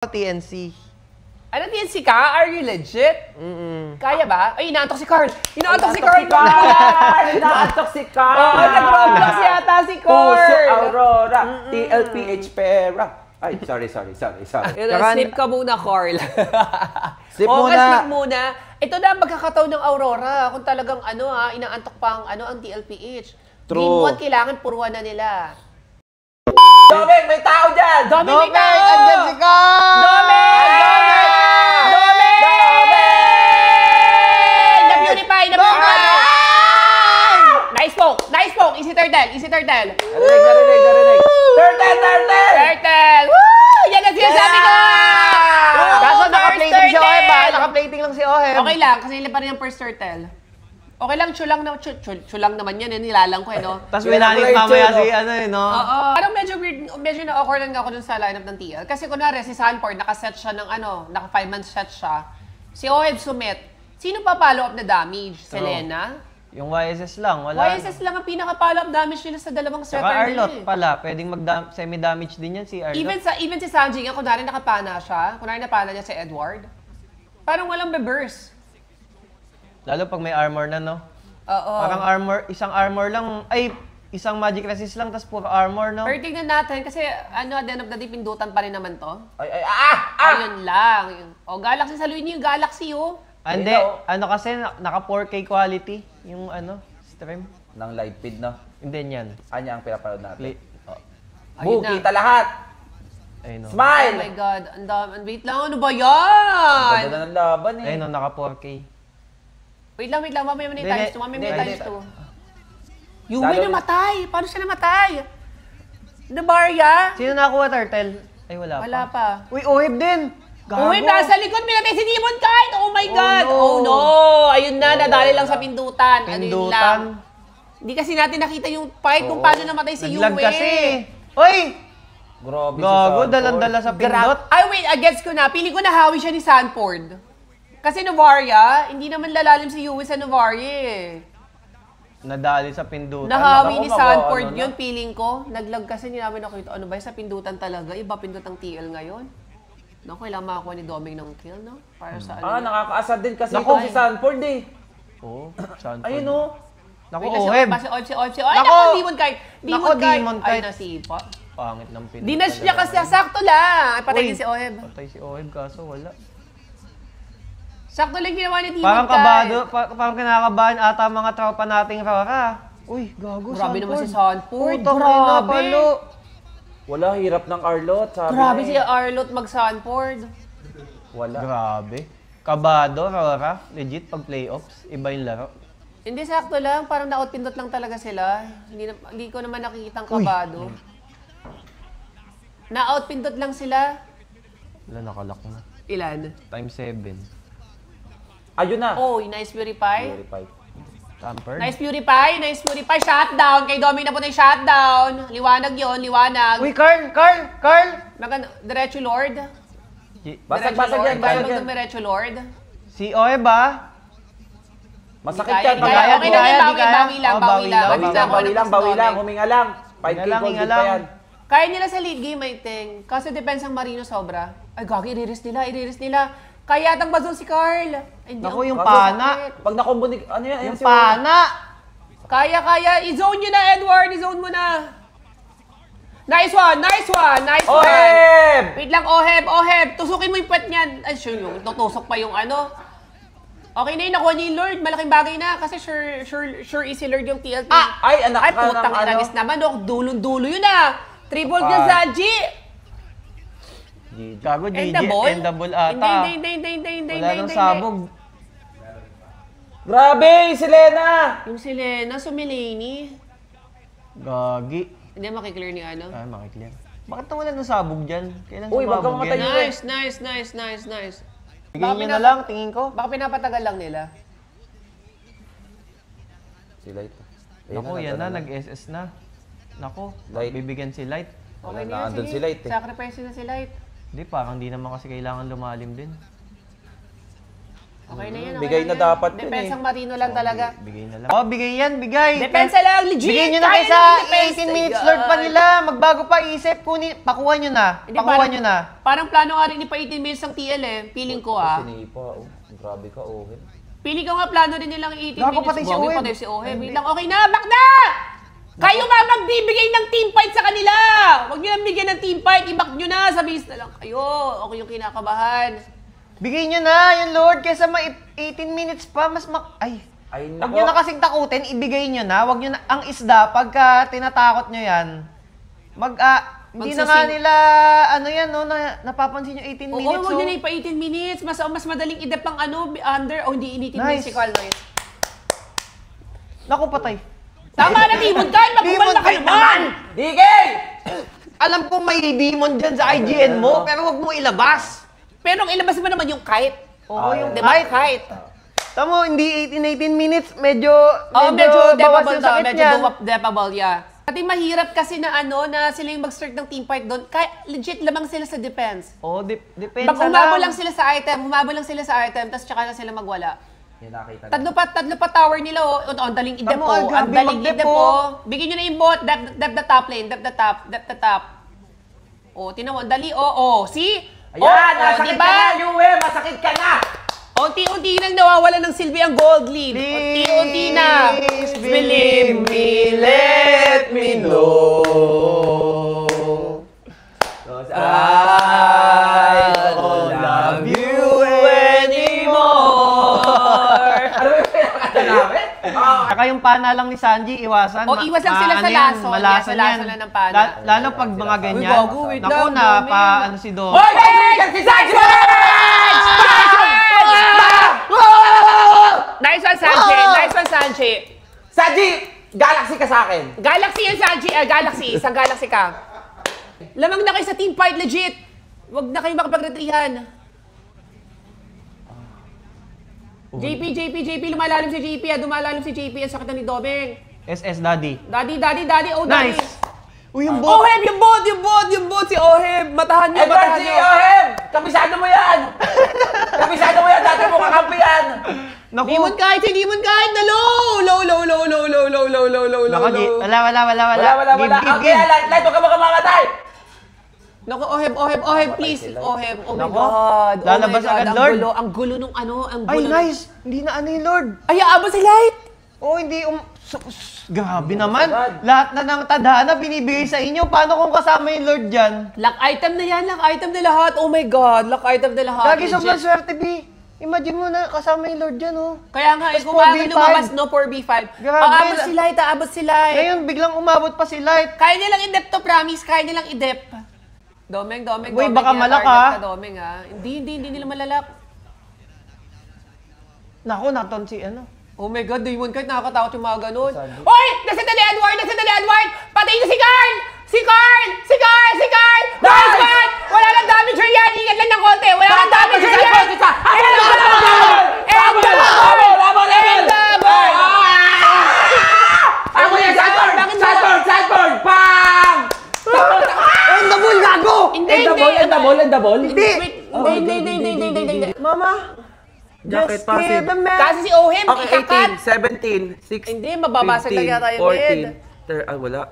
TNC. Ano TNC ka? Are you legit? Kaya ba? Ay, inaantok si Carl! Inaantok si Carl! Inaantok si Carl! Oo, nag-roblox yata si Carl! Puso Aurora, TLPH Pera. Ay, sorry. Sleep ka muna, Carl. Sleep Oo, muna. sleep muna. Ito na ang magkakataon ng Aurora. Kung talagang inaantok pa ang TLPH. True. Game 1, kailangan puruan na nila. Domeng, may tao dyan! Domeng, may tao! Andyan si Carl! Domeng! Na-purify! Nice poke! Easy turtle! Narinig. Turtle! Woo! Yan ang sinasabi ko! Kaso naka-plating si Oheb ba? Turtle! Naka-plating lang si Oheb. Okay lang, kasi nila pa rin ang first turtle. Okay lang, chulang naman yan, nilalang ko no? Tapos winanit mamaya si no? Oo. Parang medyo weird, medyo na-awkward ako dun sa lineup ng TL. Kasi kunwari, si Sanford, naka-set siya ng naka 5-man set siya. Si Oheb Sumit. Sino pa follow up na damage? Selena? Yung YSS lang, wala. YSS lang ang pinaka-follow up damage nila sa dalawang Saka sweater Arlot pala, pwedeng semi-damage din yan si Arlot. Even si Sanji, kunwari nakapana siya, kunwari napana niya si Edward, parang walang be-burst. Lalo pag may armor na, no? Oo. Parang isang armor lang, isang magic resist lang, tapos puro armor, no? Pero tignan natin, kasi at the end of the day, pindutan pa rin naman to. Ayun lang. O, Galaxy, saluhin niyo yung Galaxy, oh. Hindi, kasi, naka 4K quality, yung stream. Nang live feed, no? Hindi yan. Anya ang pinapanood natin. Play. Ayun Boo, na. kita lahat! Ayun, no? Oh Smile! my God, wait lang, ano ba yan? Ganda na ng laban eh. Ayun, no, naka 4K. Wait lang, mamaya mo na yung times 2, mamaya mo na yung times 2. Yumi Lalo- namatay! Paano siya namatay? Nabarya? Sino nakakuha, Turtle? Ay, wala pa. Wala pa. Uy, Oheb din! Gago! Uy, nasa likod, minatay si Demon Kite! Oh my God! no. Oh no! Ayun na, nadali lang sa pindutan. Ano yun lang? Pindutan? Hindi kasi natin nakita yung fight kung paano namatay si Yumi. Naglag kasi. Uy! Grabe Gago, si dalang-dala sa pindot. Ay, wait, gets ko na. Pili ko nahawi siya ni Sanford. Kasi Novaria, hindi naman lalalim si Yumi sa Novaria eh. Nadali sa pindutan. Nahawi Ako, ni Sanford ano na? yun, feeling ko. Naglag kasi, hindi namin nakita. Ano ba, sa pindutan talaga? Iba pindot ang TL ngayon. Naku, kailangan makakuha ni Doming ng kill, no? Para sa ano. Nakakaasar din kasi Naku. ito si Sanford eh. Oo, Sanford. Ayun o. Naku, Wait, Oheb. Si Oib. Ay, Naku! naku, Demon Kite. Naku, Demon Ay, Kite. nasipa. Pangit ng pindutan. Dinash niya kasi, sakto lang. Ay, patay Uy, din si Oheb. Patay si Oheb, kaso wala. Sakto lang ginawa ni Demon Parang Kite. kabado, parang kinakabahan ata mga tropa nating Rara. Uy, gago, Grabe naman si Sanford. Puta, na palo. Wala, hirap ng Arlot. Sabi Grabe na si eh. Arlot mag-Sanford. Wala. Grabe. Kabado, Rara. Legit, pag playoffs, iba yung laro. Hindi, sakto lang. Parang na-outpindot lang talaga sila. Hindi ko naman nakikitang kabado. Na-outpindot lang sila. Wala, nakalak na. Ilan? Times 7. Ayun na. Oh, nice Purify. Verify. Tampered. Nice Purify. Shutdown. Kay Domi na po na yung shutdown. Liwanag yon, liwanag. Uy, Carl! Diretso Lord. Basag yan, basag yan. Diretso Lord. Si Oheb ba? Masakit Kaya, yan. kaya. Okay na Kaya, yan, di kaya. bawi lang. Oh, bawi lang. Bawi lang. Huminga lang. 5K Hinga lang, gold hinga din pa lang. yan. Kaya nila sa lead game, I think. Kasi depends ang Marino sobra. Ay, gagi, i-risk nila. Kaya yatang bazon si Carl. Ay, hindi, Naku, ang yung Kaso pana. Pag nakombo ni... Ano yan? Yung pana. Kaya. I-zone nyo na, Edward. I-zone mo na. Nice one. Oheb! Wait lang, Oheb. Tusukin mo yung puwet niyan. Ay, sure yung tutusok pa yung ano. Okay na yun, nakuha niya yung Lord. Malaking bagay na. Kasi sure easy Lord yung TLT. Ay, anak Ay, ka ng putang ano. inagis naman. Dulong-dulo yun ah. Triple na Zaji. Gago, GG. Endable? Endable ata. Hindi. Wala nang sabog. Grabe, si Lena! Yung si Lena, sumilini. Gagi. Hindi makiklear ni ano. Ay, makiklear. Bakit na wala nang sabog dyan? Kailan Uy, wag kang sumabog mamatay. yan? Nice. Bigyan nyo na lang, tingin ko. Baka pinapatagal lang nila. Si Light. Naku, yan na, nag-SS na. Naku, Light. bibigyan si Light. Okay Wala na na, yan, andun sige. si Light eh. Sacrifice na si Light. Hindi, parang di naman kasi kailangan lumalim din. Okay na yan, okay Bigay na yan. dapat yun Depensang Marino lang talaga. Bigay na lang. Oh, bigay yan, bigay. Depensa lang, legit! Bigay nyo na Kaya kaysa naman depensa 18 minutes yan. Lord pa nila. Magbago pa isip, pakuha nyo na. Hindi, Pakuha parang- nyo na. Parang plano nga rin ni pa 18 minutes ng TL eh. Feeling ko Sinipa, grabe ka, Owen. Feeling ko nga plano rin nilang 18 Gago, minutes. patay si Gago, Owen. patay si Owen. Wait lang, okay na, back na! Kayo ba magbibigay ng team fight sa kanila? Huwag nyo lang bigyan ng team fight, i-back nyo na, sabihin na lang kayo. Ako yung kinakabahan. Bigay nyo na yung Lord kaysa 18 minutes pa. Ay, Ay, huwag nako. nyo na kasing takutin, ibigay nyo na. Huwag nyo na, ang isda, pagka tinatakot nyo yan, hindi na nga Magsising- nila, yan, no, napapansin yung 18 Oo, minutes, huwag so. nyo na ipa 18 minutes. Mas madaling idep ang under, hindi initin Nice. minutes si Carl Noyes. Naku, patay. Tama na, Demon Kyle! Magkumal na ka Demon Kyle naman! Digay! Alam ko may demon dyan sa IGN mo, pero huwag mo ilabas. Pero ang ilabas mo naman yung kite. Oo, yung Diba? height. Kite. Tamo, hindi 18 minutes, medyo Medyo bawas depable yung daw. sakit Medyo niyan. depable, yeah. Kasi mahirap kasi na na sila yung mag-start ng team fight doon. Legit lamang sila sa defense. Oo, depende Pag humabol lang sila sa item, tapos tsaka na sila magwala. Yan, nakita na. Tatlo pa tower nila, oh. Ang daling idep, Tamo, oh. Ang grabe daling mag-dep, idep, oh. oh. Bigyan nyo na yung bot, dep the top lane, dep the top. Oh, tinan mo, ang dali, oh. See? Ayan, masakit ka na, Yue! Masakit ka na! Unti-unti nang nawawala ng silbi ang gold lead. Unti-unti na. Please believe me, let me know. I don't love you anymore. Ano ba yung pinakata namin? Saka yung pana lang ni Sanji, iwasan. O, iwas lang sila sa lason. Malasan Sa lason yan. lang ng pana. Lalo pag mga ganyan. gago, wait Naku lang, na, dami. si Dom. Hoy! Kaibigan si Sanji! Nice one, Sanji. Nice one, Sanji. Sanji! Galaxy ka sa akin! Galaxy yan, Sanji. Galaxy. Isang galaxy ka. Lamang na kayo sa team fight, legit. Huwag na kayo makapagretrihan. JP, lumalalim si JP. Dumalalim si JP. Ang sakit na ni Domeng. SS Daddy. Daddy, oh, daddy. Nice. Uy, yung bot. Oheb, yung bot, si Oheb. Matahan niyo, Edward, matahan si niyo. Ohem! Kabisado mo yan! Kabisado mo yan! Dati mo kakampi yan! Naku. Demon kahit na low. Naku, wala. Wala. Okay, Give. light, huwag ka makamamatay! Naku, Oheb, please. Oheb, oh my Naku, God. Oh lalabas my God, agad, ang Lord. gulo, ang gulo nung ang Ay, gulo. nice. Hindi na yung Lord. Ay, aabot si Light. Oh, hindi grabe naman. Lahat na ng tadhana binibigay sa inyo. Paano kung kasama yung Lord dyan? Lock item na yan, lock item na lahat. Oh my God, lock item na lahat. Lagi Legit. sobrang swerte, B. Imagine mo na kasama yung Lord dyan, oh. Kaya nga, Tapos kung maaga 4v5. lumabas, no, 4v5. Grabe. Aabot si Light. Ngayon, biglang umabot pa si Light. Kaya nilang idep to, promise. Kaya nilang idep. Domeng. Uy, baka yan, malak, target ah. ka, Domeng, ah. Hindi nila malalak. Naku, naton si ano. Oh my God, Demon kahit nakakatakot yung mga ganun. Hoy! Nasa Dali Edward! Patay na si Carl! Si Carl! Nice one! Wala lang damager yan! Ingat lang ng konti! Wala lang damager yan! Sideboard! Pang! Ang dabol, gago! Hindi! Mama, Jacket just passive. give the man. Kasi si Oheb, Okay, ikakat! 18, 17, 16, Hindi, mababasag na yata yung head. 14, wala.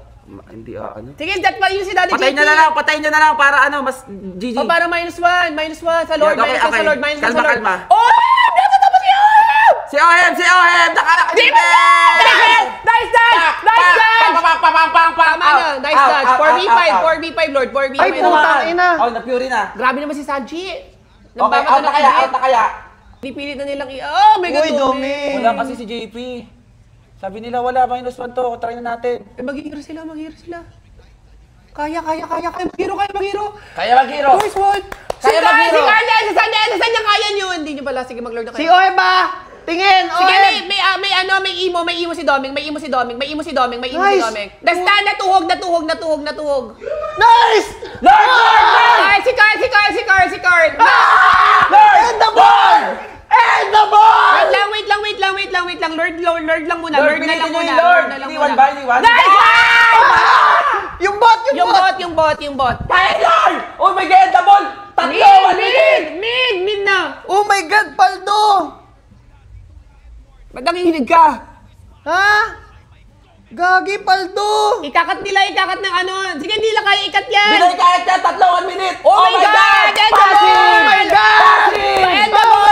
Hindi, ano. Sige, that pa yun si Daddy Patayin JP. nyo na lang para ano, mas GG. O, para -1. Sa Lord, Yeah, okay, -1 sa okay. Lord, -1 sa Kalma, Lord. kalma. Oh! Nakatapos si Oheb! Si Ohem! Di ba? Nice dodge! Tama na, nice dodge. 4v5, Lord, 4v5. Ay, putang ina. Oh, na-fury na. Grabe naman si Sanji. Okay, out na kaya. Pipilit na nilang oh my God, Uy, Domi. Wala kasi si JP. Sabi nila wala, -1 to. Try na natin. Maghihiro sila. Kaya. Maghiro. Kaya mag-hero. Nice one. Kaya mag-hero. Si Carla, sa niya kaya nyo. Hindi nyo pala, sige mag-lord na Si kayo. Oeba! Tingin, Sige, Oeb! may imo si Doming. Nice. Basta natuhog. Nice! Lord! Ay, si Carl. And the ball! Wait lang. Lord lang muna. Lord, pilitin nyo yung Lord. Hindi one by one. Nice one! Yung bot! Yung bot. Kaya Lord! Oh my God, the ball! Tatlo, 1 minute! Mid na. Oh my God, Paldo! Ba't nangihinig ka? Ha? Gagi, paldo! Ikakat ng ano. Sige, hindi lang kaya ikat yan. Binay kahit na 3 minute! Oh my God! Pasi! Oh my God! Pasi! End the ball!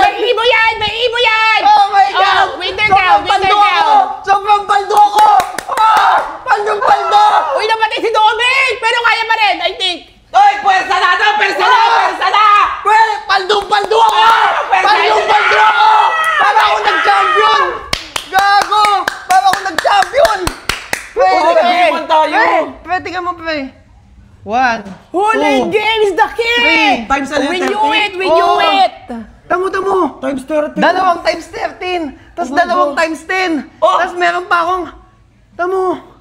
May ibo yan! May ibo yan! Oh my God! Winter cow! Winter Paldo cow! ako! Sobrang paldo ako! Paldong paldo! Uy, napatay si Doming! Pero kaya pa rin, I think. Oy, pwersa na to! Pwersa na! Pwersa na! Paldong paldo ako! Paldong paldo ako! Para ako nag-champion! Gago! Para ako nag-champion! Pre, Nag-iwan tayo! Pre, tingnan mo, pre. 1, Huli 2, game is the key! 3. Times We knew it! We knew Oh. it! Tamo. Times 30. Dalawang times 13. Tapos dalawang times 10. Oh. Tapos meron pa akong... Tamo.